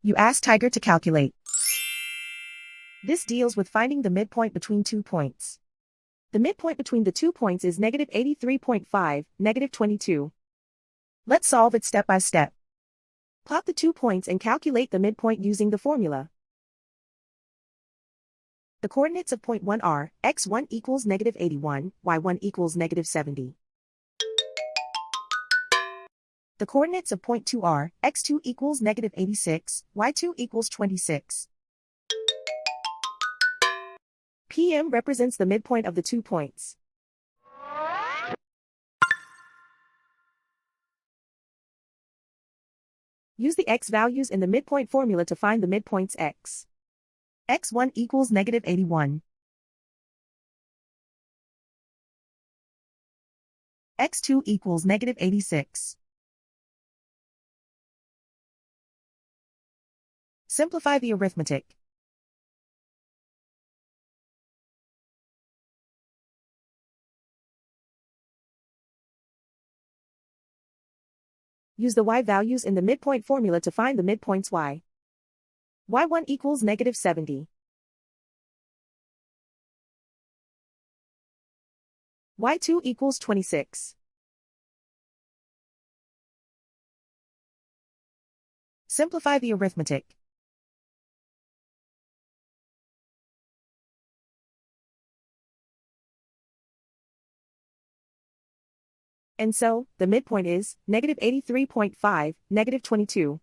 You ask Tiger to calculate. This deals with finding the midpoint between 2 points. The midpoint between the 2 points is -83.5, -22. Let's solve it step by step. Plot the 2 points and calculate the midpoint using the formula. The coordinates of point 1 are, x1 equals -81, y1 equals -70. The coordinates of point 2 are, x2 equals -86, y2 equals 26. PM represents the midpoint of the 2 points. Use the x values in the midpoint formula to find the midpoints x. x1 equals -81. x2 equals -86. Simplify the arithmetic. Use the y values in the midpoint formula to find the midpoints y. y1 equals -70. y2 equals 26. Simplify the arithmetic. And so, the midpoint is -83.5, -22.